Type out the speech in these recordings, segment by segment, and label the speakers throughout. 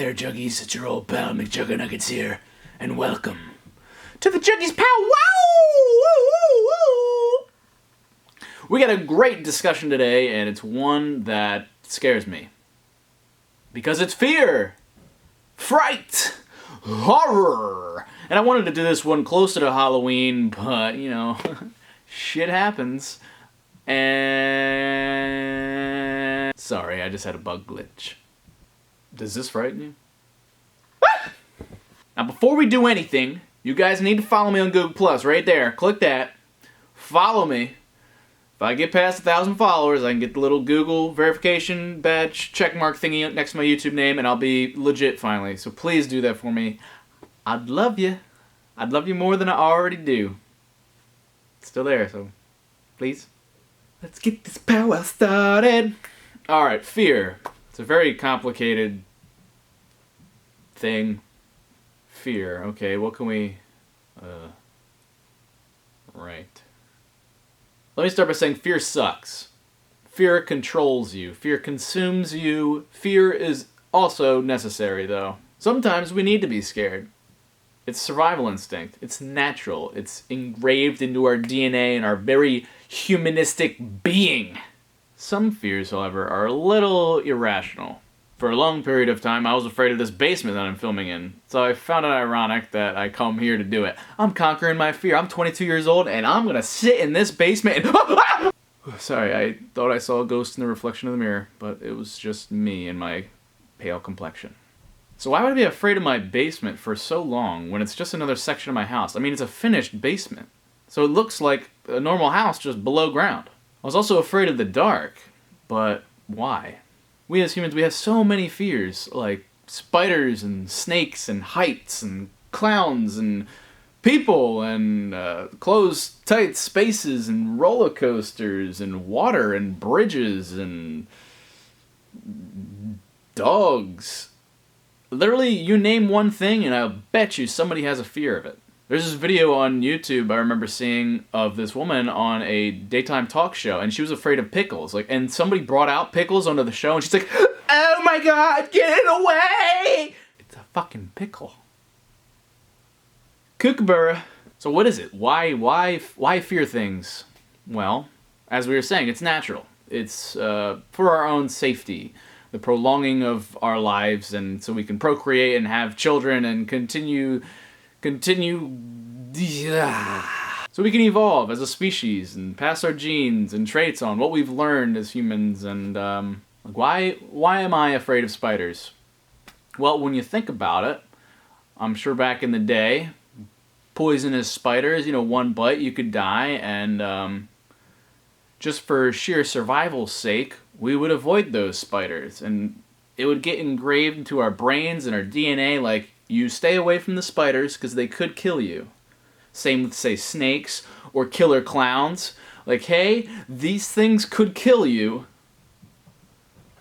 Speaker 1: there, Juggies. It's your old pal McJuggerNuggets here, and welcome to the Juggies Powwow! We got a great discussion today, and it's one that scares me. Because it's fear, fright, horror. And I wanted to do this one closer to Halloween, but, you know, shit happens. And... sorry, I just had a bug glitch. Does this frighten you? Now, before we do anything, you guys need to follow me on Google Plus, right there. Click that. Follow me. If I get past 1,000 followers, I can get the little Google verification badge checkmark thingy next to my YouTube name, and I'll be legit finally. So please do that for me. I'd love you. I'd love you more than I already do. It's still there, so please. Let's get this powwow started. Alright, fear. It's a very complicated thing. Fear. Okay, what can we... right. Let me start by saying fear sucks. Fear controls you. Fear consumes you. Fear is also necessary, though. Sometimes we need to be scared. It's survival instinct. It's natural. It's engraved into our DNA and our very humanistic being. Some fears, however, are a little irrational. For a long period of time, I was afraid of this basement that I'm filming in, so I found it ironic that I come here to do it. I'm conquering my fear. I'm 22 years old, and I'm gonna sit in this basement and... Sorry, I thought I saw a ghost in the reflection of the mirror, but it was just me and my pale complexion. So why would I be afraid of my basement for so long when it's just another section of my house? I mean, it's a finished basement, so it looks like a normal house just below ground. I was also afraid of the dark, but why? We as humans, we have so many fears, like spiders and snakes and heights and clowns and people and closed, tight spaces and roller coasters and water and bridges and dogs. Literally, you name one thing and I'll bet you somebody has a fear of it. There's this video on YouTube I remember seeing of this woman on a daytime talk show, and she was afraid of pickles. And somebody brought out pickles onto the show, and she's like, "Oh my god, get it away!" It's a fucking pickle. Kookaburra. So what is it? Why fear things? Well, as we were saying, it's natural. It's for our own safety, the prolonging of our lives, and so we can procreate and have children and continue so we can evolve as a species and pass our genes and traits on, what we've learned as humans. And why am I afraid of spiders? Well, when you think about it, I'm sure back in the day, poisonous spiders, you know, one bite you could die, and just for sheer survival's sake, we would avoid those spiders, and it would get engraved into our brains and our DNA, like, you stay away from the spiders because they could kill you. Same with, say, snakes or killer clowns. Like, hey, these things could kill you.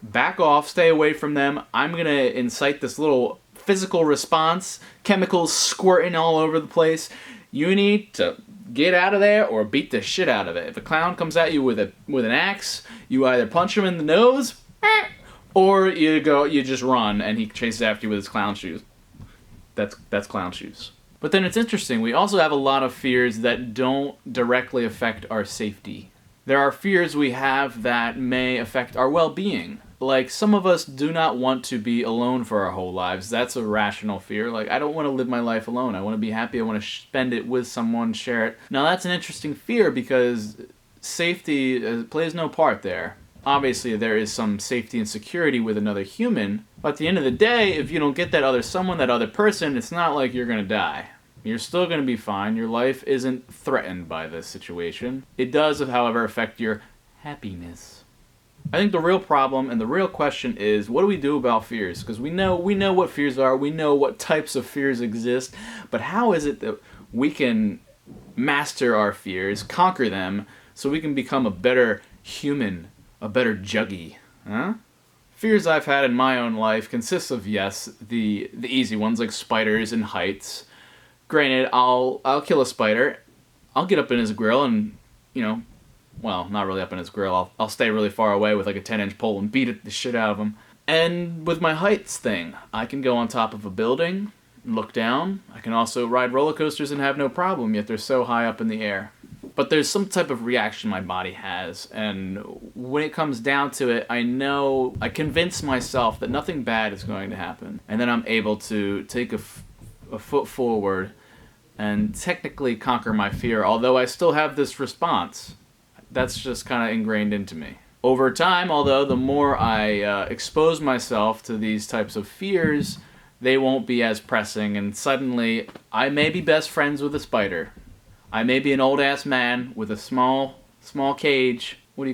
Speaker 1: Back off, stay away from them. I'm going to incite this little physical response, chemicals squirting all over the place. You need to get out of there or beat the shit out of it. If a clown comes at you with an axe, you either punch him in the nose or you just run and he chases after you with his clown shoes. That's clown shoes. But then it's interesting, we also have a lot of fears that don't directly affect our safety. There are fears we have that may affect our well-being. Like, some of us do not want to be alone for our whole lives. That's a rational fear. Like, I don't want to live my life alone. I want to be happy. I want to spend it with someone, share it. Now, that's an interesting fear because safety plays no part there. Obviously, there is some safety and security with another human, but at the end of the day, if you don't get that other someone, that other person, it's not like you're gonna die. You're still gonna be fine. Your life isn't threatened by this situation. It does, however, affect your happiness. I think the real problem and the real question is, what do we do about fears? Because we know what fears are, we know what types of fears exist, but how is it that we can master our fears, conquer them, so we can become a better human, a better juggie, huh? Fears I've had in my own life consists of, yes, the easy ones like spiders and heights. Granted, I'll kill a spider, I'll get up in his grill and, you know, well, not really up in his grill, I'll stay really far away with like a 10-inch pole and beat the shit out of him. And with my heights thing, I can go on top of a building, look down. I can also ride roller coasters and have no problem, yet they're so high up in the air. But there's some type of reaction my body has, and when it comes down to it, I convince myself that nothing bad is going to happen. And then I'm able to take a foot forward and technically conquer my fear, although I still have this response. That's just kind of ingrained into me. Over time, although, the more I expose myself to these types of fears, they won't be as pressing, and suddenly I may be best friends with a spider. I may be an old-ass man with a small cage. What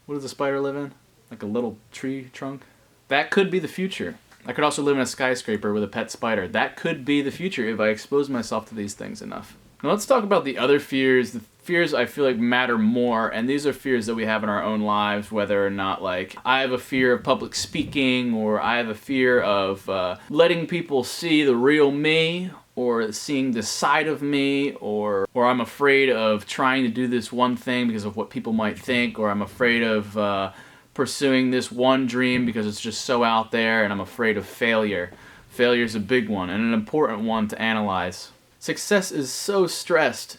Speaker 1: does a spider live in? Like a little tree trunk? That could be the future. I could also live in a skyscraper with a pet spider. That could be the future if I expose myself to these things enough. Now let's talk about the other fears, the fears I feel like matter more, and these are fears that we have in our own lives, whether or not, like, I have a fear of public speaking, or I have a fear of letting people see the real me, or seeing the side of me, or I'm afraid of trying to do this one thing because of what people might think, or I'm afraid of pursuing this one dream because it's just so out there, and I'm afraid of failure. Failure is a big one, and an important one to analyze. Success is so stressed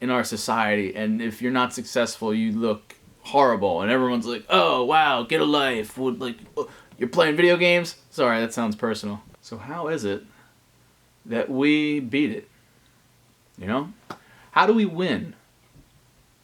Speaker 1: in our society, and if you're not successful, you look horrible, and everyone's like, oh, wow, get a life. Like, you're playing video games? Sorry, that sounds personal. So how is it that we beat it? You know? How do we win?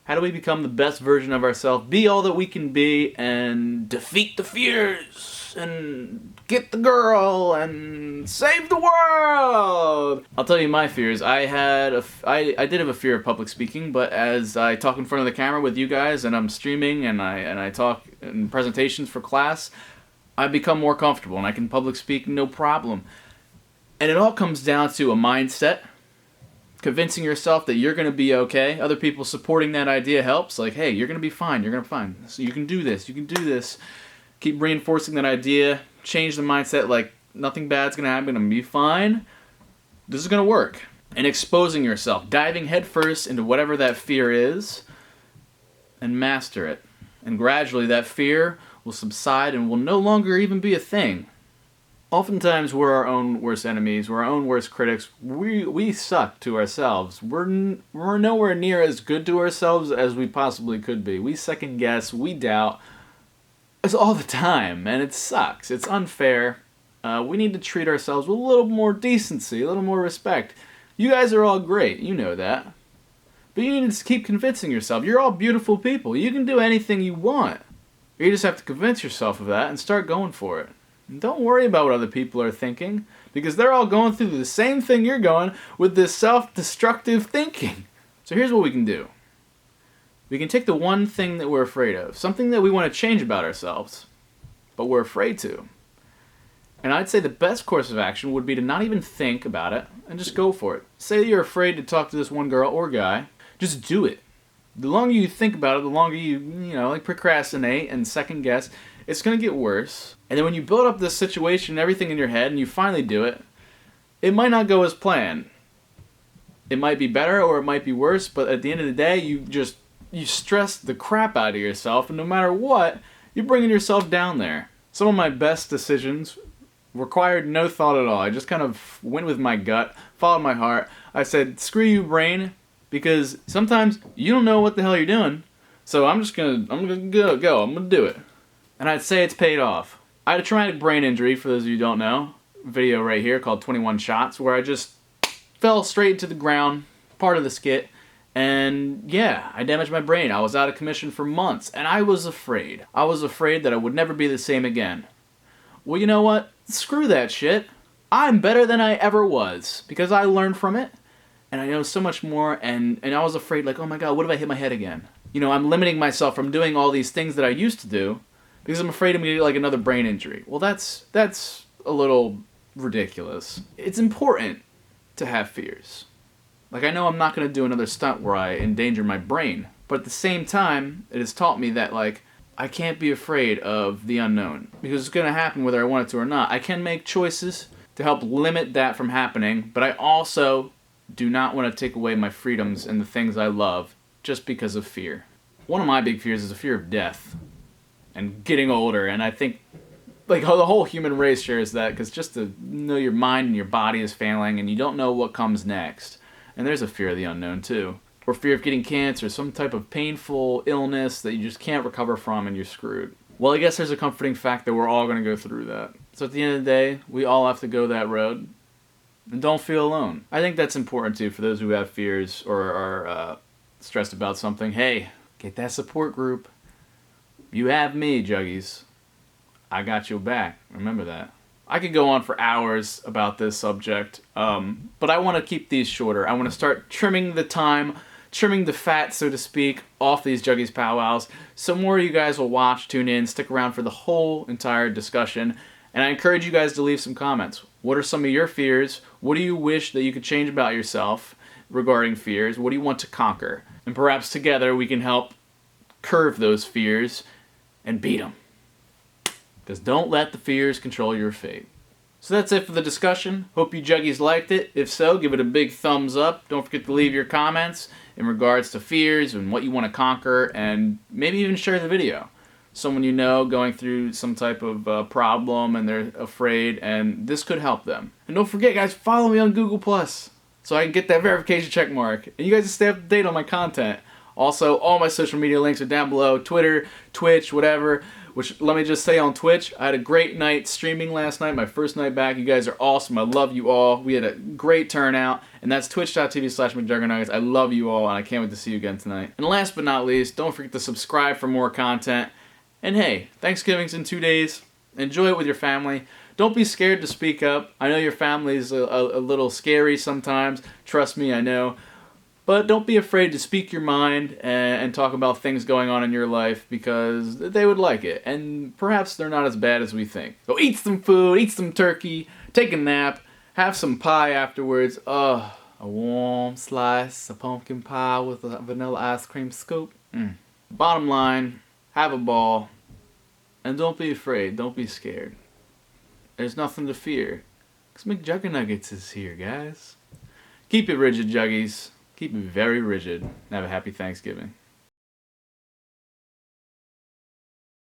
Speaker 1: How do we become the best version of ourselves, be all that we can be, and defeat the fears, and get the girl, and save the world? I'll tell you my fears. I did have a fear of public speaking, but as I talk in front of the camera with you guys, and I'm streaming, and I talk in presentations for class, I've become more comfortable, and I can public speak no problem. And it all comes down to a mindset. Convincing yourself that you're going to be okay. Other people supporting that idea helps. Like, hey, you're going to be fine. You're going to be fine. So you can do this. You can do this. Keep reinforcing that idea. Change the mindset like nothing bad's going to happen. I'm going to be fine. This is going to work. And exposing yourself. Diving headfirst into whatever that fear is. And master it. And gradually that fear will subside and will no longer even be a thing. Oftentimes, we're our own worst enemies, we're our own worst critics. We suck to ourselves. We're nowhere near as good to ourselves as we possibly could be. We second guess, we doubt. It's all the time, and it sucks. It's unfair. We need to treat ourselves with a little more decency, a little more respect. You guys are all great, you know that. But you need to keep convincing yourself. You're all beautiful people. You can do anything you want. You just have to convince yourself of that and start going for it. Don't worry about what other people are thinking, because they're all going through the same thing you're going with this self-destructive thinking. So here's what we can do. We can take the one thing that we're afraid of, something that we want to change about ourselves, but we're afraid to. And I'd say the best course of action would be to not even think about it and just go for it. Say you're afraid to talk to this one girl or guy, just do it. The longer you think about it, the longer you procrastinate and second guess, it's going to get worse. And then when you build up this situation, everything in your head, and you finally do it, it might not go as planned. It might be better or it might be worse, but at the end of the day, you stress the crap out of yourself, and no matter what, you're bringing yourself down there. Some of my best decisions required no thought at all. I just kind of went with my gut, followed my heart. I said, screw you, brain, because sometimes you don't know what the hell you're doing, so I'm gonna go, I'm gonna do it. And I'd say it's paid off. I had a traumatic brain injury, for those of you who don't know. Video right here called 21 Shots, where I just fell straight into the ground, part of the skit. And yeah, I damaged my brain. I was out of commission for months, and I was afraid. I was afraid that I would never be the same again. Well, you know what? Screw that shit. I'm better than I ever was, because I learned from it, and I know so much more, and I was afraid, like, oh my god, what if I hit my head again? You know, I'm limiting myself from doing all these things that I used to do, because I'm afraid I'm going to get like another brain injury. Well, that's a little ridiculous. It's important to have fears. Like, I know I'm not going to do another stunt where I endanger my brain, but at the same time, it has taught me that, like, I can't be afraid of the unknown, because it's going to happen whether I want it to or not. I can make choices to help limit that from happening, but I also do not want to take away my freedoms and the things I love just because of fear. One of my big fears is the fear of death. And getting older, and I think like the whole human race shares that, because just to know your mind and your body is failing and you don't know what comes next. And there's a fear of the unknown too. Or fear of getting cancer, some type of painful illness that you just can't recover from and you're screwed. Well, I guess there's a comforting fact that we're all going to go through that. So at the end of the day, we all have to go that road. And don't feel alone. I think that's important too for those who have fears or are stressed about something. Hey, get that support group. You have me, Juggies. I got your back. Remember that. I could go on for hours about this subject, but I want to keep these shorter. I want to start trimming the time, trimming the fat, so to speak, off these Juggies Powwows, so more of you guys will watch, tune in, stick around for the whole entire discussion, and I encourage you guys to leave some comments. What are some of your fears? What do you wish that you could change about yourself regarding fears? What do you want to conquer? And perhaps together we can help curve those fears and beat them. Because don't let the fears control your fate. So that's it for the discussion. Hope you Juggies liked it. If so, give it a big thumbs up. Don't forget to leave your comments in regards to fears and what you want to conquer, and maybe even share the video. Someone you know going through some type of problem and they're afraid, and this could help them. And don't forget, guys, follow me on Google+, so I can get that verification check mark. And you guys can stay up to date on my content. Also, all my social media links are down below. Twitter, Twitch, whatever. Which, let me just say, on Twitch, I had a great night streaming last night, my first night back. You guys are awesome. I love you all. We had a great turnout, and that's twitch.tv/McJuggerNuggets. I love you all, and I can't wait to see you again tonight. And last but not least, don't forget to subscribe for more content. And hey, Thanksgiving's in 2 days. Enjoy it with your family. Don't be scared to speak up. I know your family's a little scary sometimes. Trust me, I know. But don't be afraid to speak your mind and talk about things going on in your life, because they would like it. And perhaps they're not as bad as we think. So eat some food, eat some turkey, take a nap, have some pie afterwards. A warm slice of pumpkin pie with a vanilla ice cream scoop. Bottom line, have a ball. And don't be afraid, don't be scared. There's nothing to fear, because McJuggerNuggets is here, guys. Keep it rigid, Juggies. Keep it very rigid. Have a happy Thanksgiving.